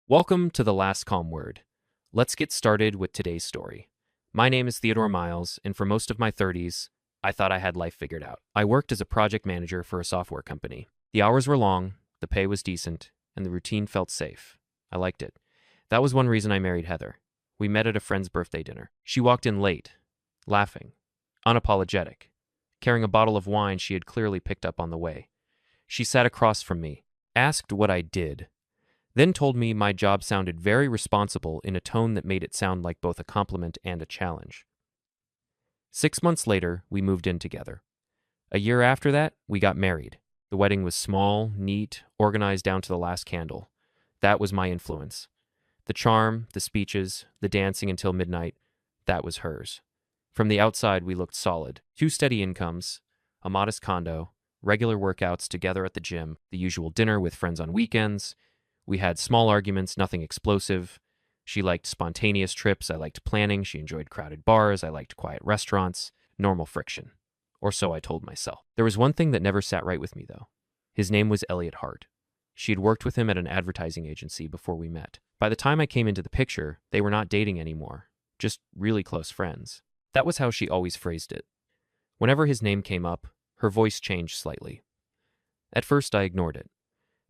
Welcome to The Last Calm Word. Let's get started with today's story. My name is Theodore Miles, and for most of my 30s, I thought I had life figured out. I worked as a project manager for a software company. The hours were long, the pay was decent, and the routine felt safe. I liked it. That was one reason I married Heather. We met at a friend's birthday dinner. She walked in late, laughing, unapologetic, carrying a bottle of wine she had clearly picked up on the way. She sat across from me, asked what I did, then told me my job sounded very responsible in a tone that made it sound like both a compliment and a challenge. 6 months later, we moved in together. A year after that, we got married. The wedding was small, neat, organized down to the last candle. That was my influence. The charm, the speeches, the dancing until midnight, that was hers. From the outside, we looked solid. 2 steady incomes, a modest condo, regular workouts together at the gym, the usual dinner with friends on weekends. We had small arguments, nothing explosive. She liked spontaneous trips. I liked planning. She enjoyed crowded bars. I liked quiet restaurants. Normal friction. Or so I told myself. There was one thing that never sat right with me, though. His name was Elliot Hart. She had worked with him at an advertising agency before we met. By the time I came into the picture, they were not dating anymore, just really close friends. That was how she always phrased it. Whenever his name came up, her voice changed slightly. At first, I ignored it.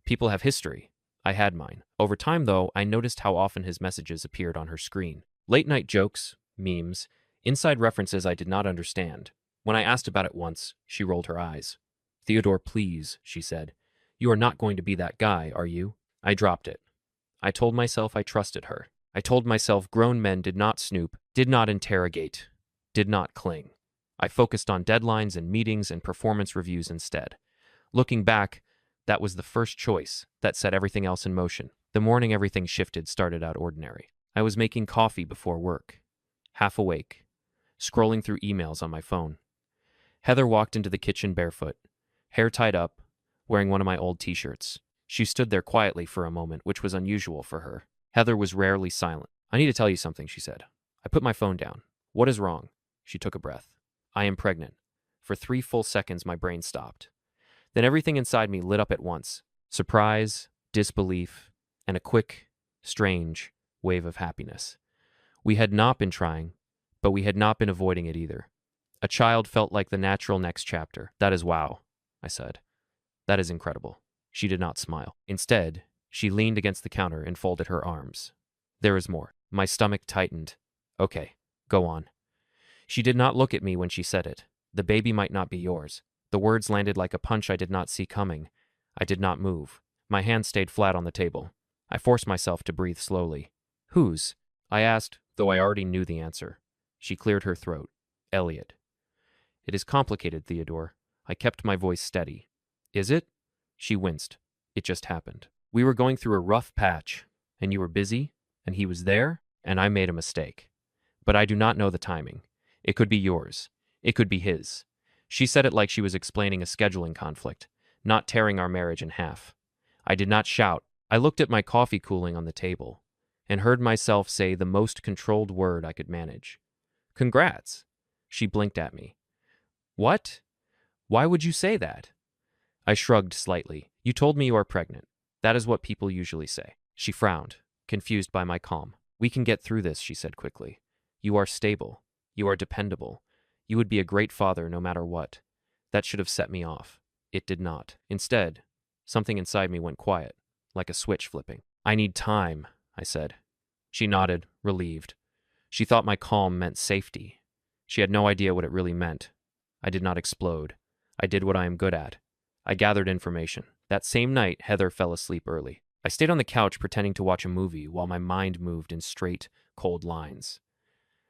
People have history. I had mine. Over time, though, I noticed how often his messages appeared on her screen. Late-night jokes, memes, inside references I did not understand. When I asked about it once, she rolled her eyes. "Theodore, please," she said. "You are not going to be that guy, are you?" I dropped it. I told myself I trusted her. I told myself grown men did not snoop, did not interrogate, did not cling. I focused on deadlines and meetings and performance reviews instead. Looking back, that was the first choice that set everything else in motion. The morning everything shifted started out ordinary. I was making coffee before work, half awake, scrolling through emails on my phone. Heather walked into the kitchen barefoot, hair tied up, wearing one of my old t-shirts. She stood there quietly for a moment, which was unusual for her. Heather was rarely silent. "I need to tell you something," she said. I put my phone down. "What is wrong?" She took a breath. "I am pregnant." For 3 full seconds, my brain stopped. Then everything inside me lit up at once. Surprise, disbelief, and a quick, strange wave of happiness. We had not been trying, but we had not been avoiding it either. A child felt like the natural next chapter. "That is wow," I said. "That is incredible." She did not smile. Instead, she leaned against the counter and folded her arms. "There is more." My stomach tightened. "Okay, go on." She did not look at me when she said it. "The baby might not be yours." The words landed like a punch I did not see coming. I did not move. My hand stayed flat on the table. I forced myself to breathe slowly. "Whose?" I asked, though I already knew the answer. She cleared her throat. "Elliot." "It is complicated, Theodore." I kept my voice steady. "Is it?" She winced. "It just happened. We were going through a rough patch, and you were busy, and he was there, and I made a mistake. But I do not know the timing. It could be yours. It could be his." She said it like she was explaining a scheduling conflict, not tearing our marriage in half. I did not shout. I looked at my coffee cooling on the table and heard myself say the most controlled word I could manage. "Congrats." She blinked at me. "What? Why would you say that?" I shrugged slightly. "You told me you are pregnant. That is what people usually say." She frowned, confused by my calm. "We can get through this," she said quickly. "You are stable. You are dependable. You would be a great father no matter what." That should have set me off. It did not. Instead, something inside me went quiet, like a switch flipping. "I need time," I said. She nodded, relieved. She thought my calm meant safety. She had no idea what it really meant. I did not explode. I did what I am good at. I gathered information. That same night, Heather fell asleep early. I stayed on the couch pretending to watch a movie while my mind moved in straight, cold lines.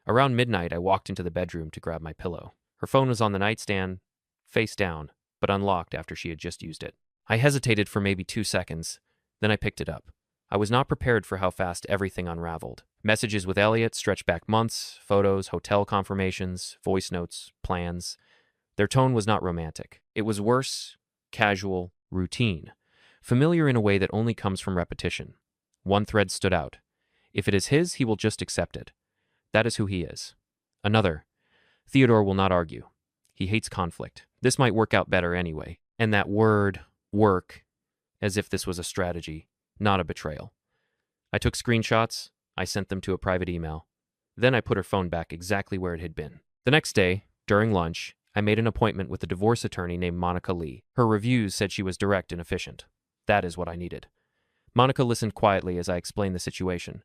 Around midnight, I walked into the bedroom to grab my pillow. Her phone was on the nightstand, face down, but unlocked after she had just used it. I hesitated for maybe 2 seconds, then I picked it up. I was not prepared for how fast everything unraveled. Messages with Elliot stretched back months, photos, hotel confirmations, voice notes, plans. Their tone was not romantic. It was worse, casual, routine, familiar in a way that only comes from repetition. One thread stood out. If it is his, he will just accept it. That is who he is. Another. Theodore will not argue. He hates conflict. This might work out better anyway. And that word, work, as if this was a strategy, not a betrayal. I took screenshots, I sent them to a private email. Then I put her phone back exactly where it had been. The next day, during lunch, I made an appointment with a divorce attorney named Monica Lee. Her reviews said she was direct and efficient. That is what I needed. Monica listened quietly as I explained the situation.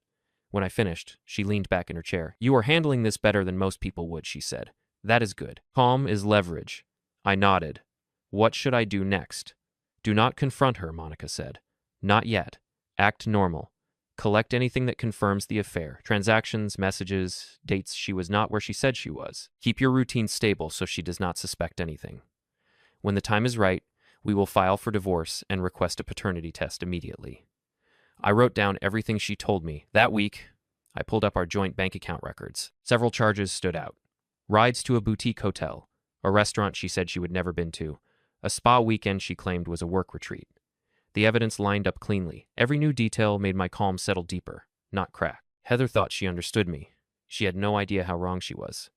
When I finished, she leaned back in her chair. "You are handling this better than most people would," she said. "That is good. Calm is leverage." I nodded. "What should I do next?" "Do not confront her," Monica said. "Not yet. Act normal. Collect anything that confirms the affair. Transactions, messages, dates she was not where she said she was. Keep your routine stable so she does not suspect anything. When the time is right, we will file for divorce and request a paternity test immediately." I wrote down everything she told me. That week, I pulled up our joint bank account records. Several charges stood out. Rides to a boutique hotel, a restaurant she said she would never been to, a spa weekend she claimed was a work retreat. The evidence lined up cleanly. Every new detail made my calm settle deeper, not crack. Heather thought she understood me. She had no idea how wrong she was.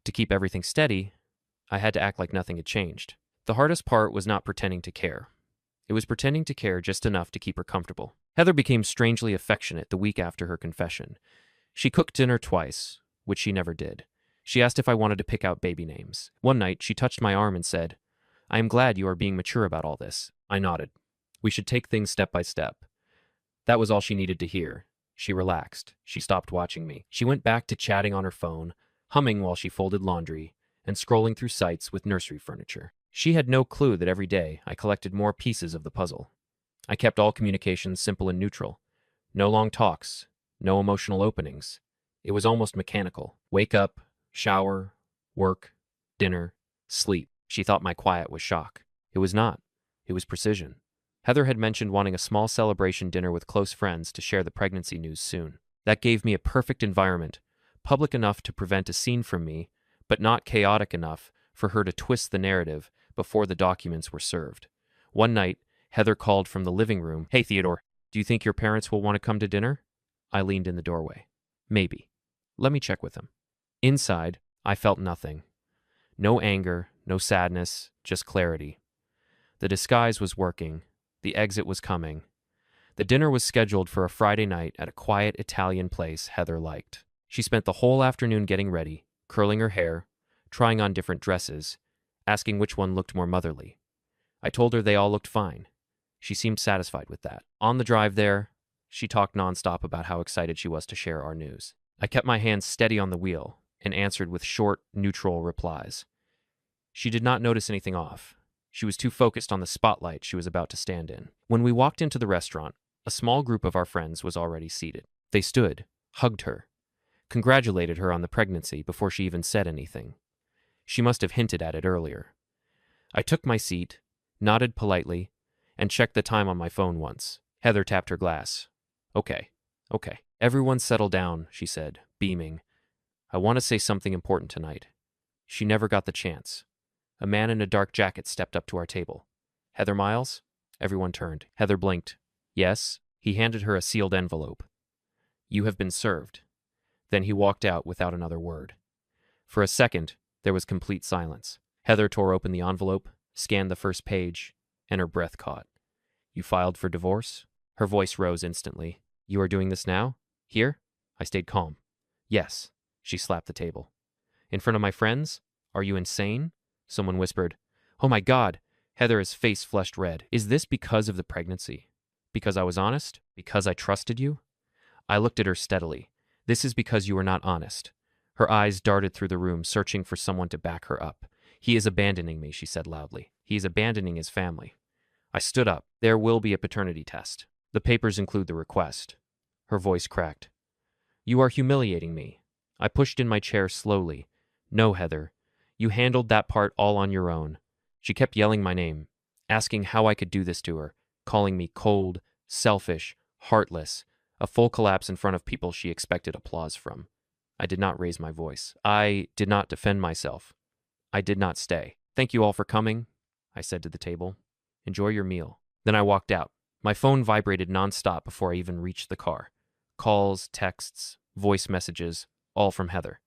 To keep everything steady, I had to act like nothing had changed. The hardest part was not pretending to care. It was pretending to care just enough to keep her comfortable. Heather became strangely affectionate the week after her confession. She cooked dinner twice, which she never did. She asked if I wanted to pick out baby names. One night, she touched my arm and said, "I am glad you are being mature about all this." I nodded. We should take things step by step. That was all she needed to hear. She relaxed. She stopped watching me. She went back to chatting on her phone, humming while she folded laundry, and scrolling through sites with nursery furniture. She had no clue that every day I collected more pieces of the puzzle. I kept all communications simple and neutral. No long talks, no emotional openings. It was almost mechanical. Wake up, shower, work, dinner, sleep. She thought my quiet was shock. It was not. It was precision. Heather had mentioned wanting a small celebration dinner with close friends to share the pregnancy news soon. That gave me a perfect environment, public enough to prevent a scene from me, but not chaotic enough for her to twist the narrative before the documents were served. One night, Heather called from the living room. "Hey, Theodore, do you think your parents will want to come to dinner?" I leaned in the doorway. "Maybe. Let me check with them." Inside, I felt nothing. No anger, no sadness, just clarity. The disguise was working. The exit was coming. The dinner was scheduled for a Friday night at a quiet Italian place Heather liked. She spent the whole afternoon getting ready, curling her hair, trying on different dresses, asking which one looked more motherly. I told her they all looked fine. She seemed satisfied with that. On the drive there, she talked nonstop about how excited she was to share our news. I kept my hands steady on the wheel and answered with short, neutral replies. She did not notice anything off. She was too focused on the spotlight she was about to stand in. When we walked into the restaurant, a small group of our friends was already seated. They stood, hugged her, congratulated her on the pregnancy before she even said anything. She must have hinted at it earlier. I took my seat, nodded politely, and checked the time on my phone once. Heather tapped her glass. Okay. Everyone settle down," she said, beaming. "I want to say something important tonight." She never got the chance. A man in a dark jacket stepped up to our table. "Heather Miles?" Everyone turned. Heather blinked. "Yes." He handed her a sealed envelope. "You have been served." Then he walked out without another word. For a second, there was complete silence. Heather tore open the envelope, scanned the first page, and her breath caught. "You filed for divorce?" Her voice rose instantly. "You are doing this now? Here?" I stayed calm. "Yes." She slapped the table. "In front of my friends? Are you insane?" Someone whispered. "Oh my God!" Heather's face flushed red. "Is this because of the pregnancy? Because I was honest? Because I trusted you?" I looked at her steadily. "This is because you were not honest." Her eyes darted through the room, searching for someone to back her up. "He is abandoning me," she said loudly. "He is abandoning his family." I stood up. "There will be a paternity test. The papers include the request." Her voice cracked. "You are humiliating me." I pushed in my chair slowly. "No, Heather. You handled that part all on your own." She kept yelling my name, asking how I could do this to her, calling me cold, selfish, heartless, a full collapse in front of people she expected applause from. I did not raise my voice. I did not defend myself. I did not stay. "Thank you all for coming," I said to the table. "Enjoy your meal." Then I walked out. My phone vibrated nonstop before I even reached the car. Calls, texts, voice messages, all from Heather.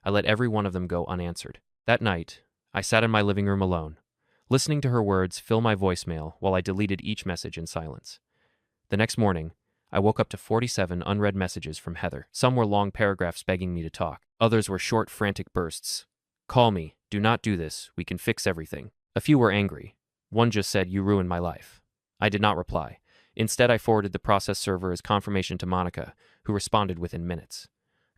I let every one of them go unanswered. That night, I sat in my living room alone, listening to her words fill my voicemail while I deleted each message in silence. The next morning, I woke up to 47 unread messages from Heather. Some were long paragraphs begging me to talk. Others were short, frantic bursts. Call me. Do not do this. We can fix everything. A few were angry. One just said, "You ruined my life." I did not reply. Instead, I forwarded the process server as confirmation to Monica, who responded within minutes.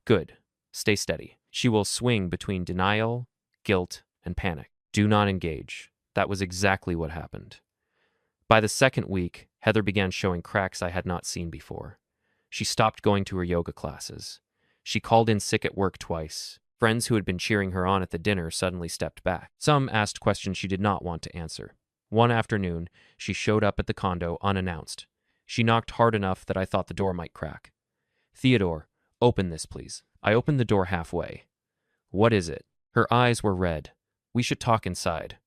Good. Stay steady. She will swing between denial, guilt, and panic. Do not engage. That was exactly what happened. By the second week, Heather began showing cracks I had not seen before. She stopped going to her yoga classes. She called in sick at work twice. Friends who had been cheering her on at the dinner suddenly stepped back. Some asked questions she did not want to answer. One afternoon, she showed up at the condo unannounced. She knocked hard enough that I thought the door might crack. "Theodore, open this, please." I opened the door halfway. "What is it?" Her eyes were red. "We should talk inside."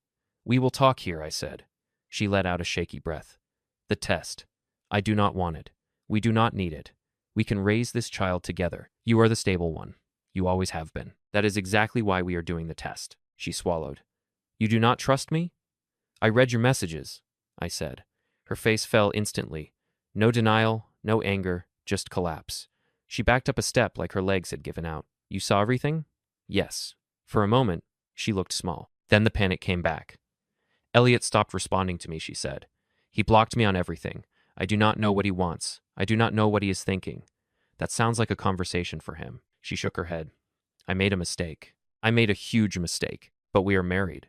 "We will talk here," I said. She let out a shaky breath. "The test. I do not want it. We do not need it. We can raise this child together. You are the stable one. You always have been. That is exactly why we are doing the test." She swallowed. "You do not trust me?" "I read your messages," I said. Her face fell instantly. No denial, no anger, just collapse. She backed up a step like her legs had given out. "You saw everything?" "Yes." For a moment, she looked small. Then the panic came back. "Elliot stopped responding to me," she said. "He blocked me on everything. I do not know what he wants. I do not know what he is thinking. That sounds like a conversation for him." She shook her head. "I made a mistake. I made a huge mistake. But we are married.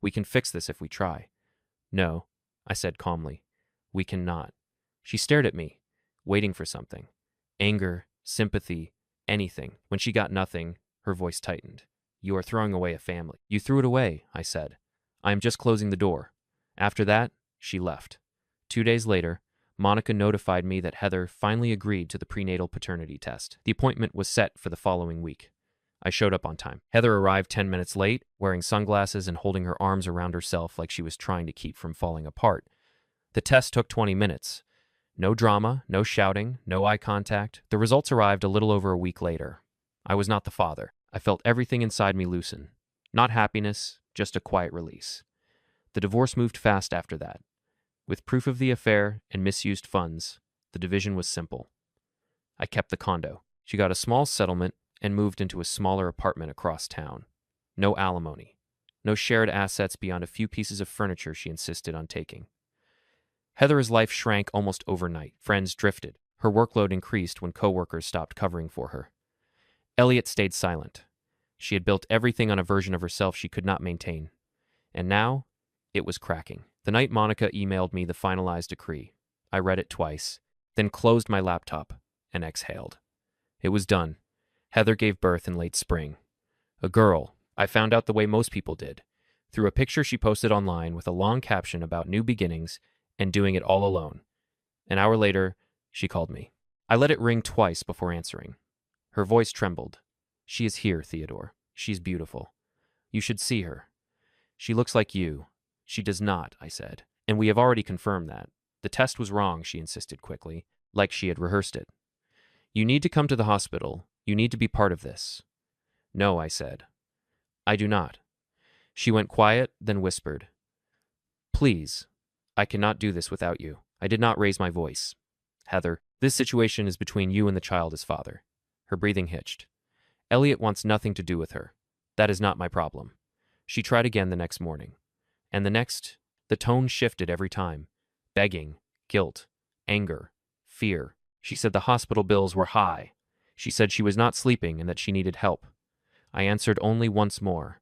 We can fix this if we try." "No," I said calmly. "We cannot." She stared at me, waiting for something. Anger, sympathy, anything. When she got nothing, her voice tightened. "You are throwing away a family." "You threw it away," I said. "I am just closing the door." After that, she left. 2 days later, Monica notified me that Heather finally agreed to the prenatal paternity test. The appointment was set for the following week. I showed up on time. Heather arrived 10 minutes late, wearing sunglasses and holding her arms around herself like she was trying to keep from falling apart. The test took 20 minutes. No drama, no shouting, no eye contact. The results arrived a little over a week later. I was not the father. I felt everything inside me loosen. Not happiness, just a quiet release. The divorce moved fast after that. With proof of the affair and misused funds, the division was simple. I kept the condo. She got a small settlement and moved into a smaller apartment across town. No alimony. No shared assets beyond a few pieces of furniture she insisted on taking. Heather's life shrank almost overnight. Friends drifted. Her workload increased when coworkers stopped covering for her. Elliot stayed silent. She had built everything on a version of herself she could not maintain. And now, it was cracking. The night Monica emailed me the finalized decree, I read it twice, then closed my laptop and exhaled. It was done. Heather gave birth in late spring. A girl. I found out the way most people did, through a picture she posted online with a long caption about new beginnings and doing it all alone. An hour later, she called me. I let it ring twice before answering. Her voice trembled. "She is here, Theodore. She's beautiful. You should see her. She looks like you." "She does not," I said. "And we have already confirmed that. The test was wrong," she insisted quickly, like she had rehearsed it. "You need to come to the hospital. You need to be part of this." "No," I said. "I do not." She went quiet, then whispered, "Please, I cannot do this without you." I did not raise my voice. "Heather, this situation is between you and the child as father." Her breathing hitched. "Elliot wants nothing to do with her. That is not my problem." She tried again the next morning. And the next, the tone shifted every time. Begging, guilt, anger, fear. She said the hospital bills were high. She said she was not sleeping and that she needed help. I answered only once more.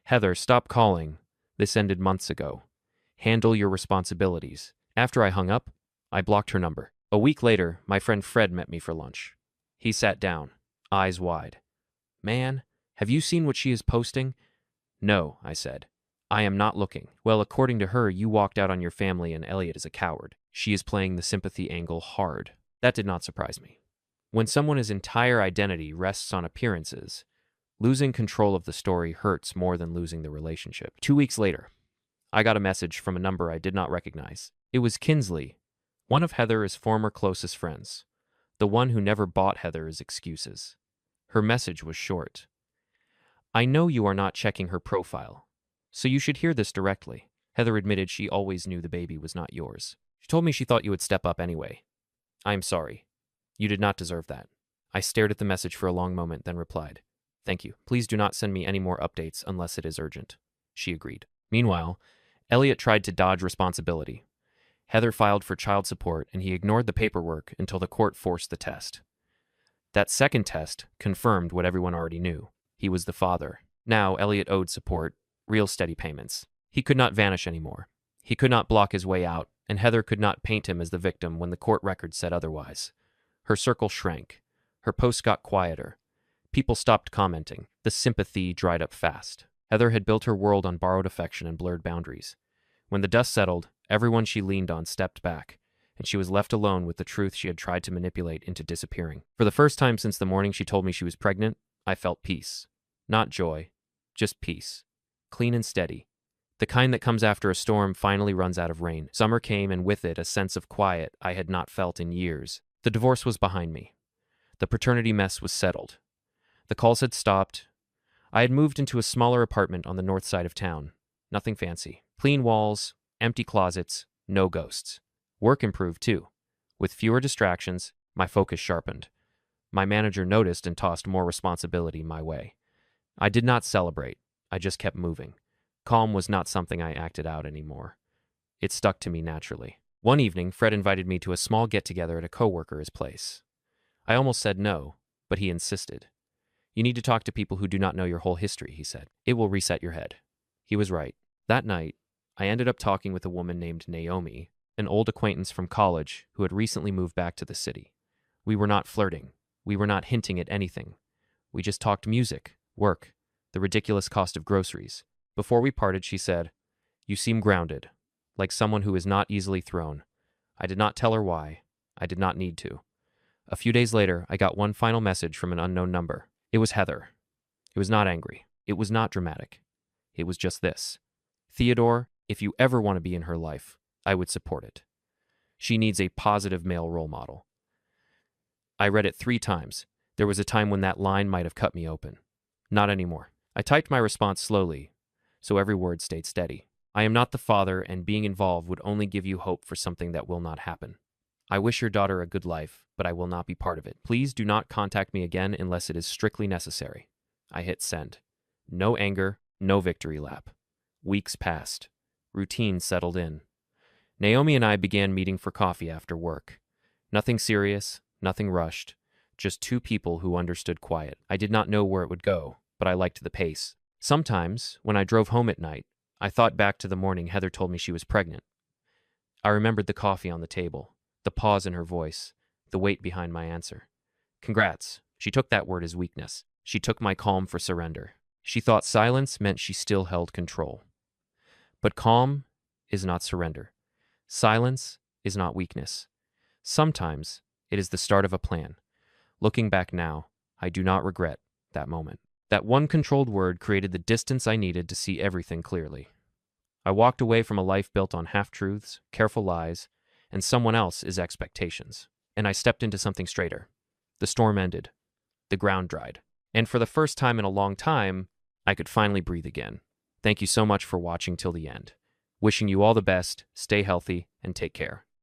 "Heather, stop calling. This ended months ago. Handle your responsibilities." After I hung up, I blocked her number. A week later, my friend Fred met me for lunch. He sat down, eyes wide. "Man, have you seen what she is posting?" "No," I said. "I am not looking." "Well, according to her, you walked out on your family and Elliot is a coward. She is playing the sympathy angle hard." That did not surprise me. When someone's entire identity rests on appearances, losing control of the story hurts more than losing the relationship. 2 weeks later, I got a message from a number I did not recognize. It was Kinsley, one of Heather's former closest friends, the one who never bought Heather's excuses. Her message was short. "I know you are not checking her profile, so you should hear this directly. Heather admitted she always knew the baby was not yours. She told me she thought you would step up anyway. I am sorry. You did not deserve that. I stared at the message for a long moment, then replied, Thank you. Please do not send me any more updates unless it is urgent. She agreed. Meanwhile, Elliot tried to dodge responsibility. Heather filed for child support, and he ignored the paperwork until the court forced the test. That second test confirmed what everyone already knew. He was the father. Now Elliot owed support, real steady payments. He could not vanish anymore. He could not block his way out, and Heather could not paint him as the victim when the court record said otherwise. Her circle shrank. Her posts got quieter. People stopped commenting. The sympathy dried up fast. Heather had built her world on borrowed affection and blurred boundaries. When the dust settled, everyone she leaned on stepped back, and she was left alone with the truth she had tried to manipulate into disappearing. For the first time since the morning she told me she was pregnant, I felt peace. Not joy, just peace. Clean and steady. The kind that comes after a storm finally runs out of rain. Summer came, and with it a sense of quiet I had not felt in years. The divorce was behind me. The paternity mess was settled. The calls had stopped. I had moved into a smaller apartment on the north side of town. Nothing fancy. Clean walls, empty closets, no ghosts. Work improved too. With fewer distractions, my focus sharpened. My manager noticed and tossed more responsibility my way. I did not celebrate. I just kept moving. Calm was not something I acted out anymore. It stuck to me naturally. One evening, Fred invited me to a small get-together at a coworker's place. I almost said no, but he insisted. You need to talk to people who do not know your whole history, he said. It will reset your head. He was right. That night, I ended up talking with a woman named Naomi, an old acquaintance from college who had recently moved back to the city. We were not flirting. We were not hinting at anything. We just talked music, work, the ridiculous cost of groceries. Before we parted, she said, You seem grounded, like someone who is not easily thrown. I did not tell her why. I did not need to. A few days later, I got one final message from an unknown number. It was Heather. It was not angry. It was not dramatic. It was just this. Theodore, if you ever want to be in her life, I would support it. She needs a positive male role model. I read it 3 times. There was a time when that line might have cut me open. Not anymore. I typed my response slowly, so every word stayed steady. I am not the father, and being involved would only give you hope for something that will not happen. I wish your daughter a good life, but I will not be part of it. Please do not contact me again unless it is strictly necessary. I hit send. No anger, no victory lap. Weeks passed. Routine settled in. Naomi and I began meeting for coffee after work. Nothing serious, nothing rushed, just 2 people who understood quiet. I did not know where it would go, but I liked the pace. Sometimes, when I drove home at night, I thought back to the morning Heather told me she was pregnant. I remembered the coffee on the table, the pause in her voice, the weight behind my answer. Congrats. She took that word as weakness. She took my calm for surrender. She thought silence meant she still held control. But calm is not surrender. Silence is not weakness. Sometimes it is the start of a plan. Looking back now, I do not regret that moment. That one controlled word created the distance I needed to see everything clearly. I walked away from a life built on half-truths, careful lies, and someone else's expectations. And I stepped into something straighter. The storm ended. The ground dried. And for the first time in a long time, I could finally breathe again. Thank you so much for watching till the end. Wishing you all the best, stay healthy, and take care.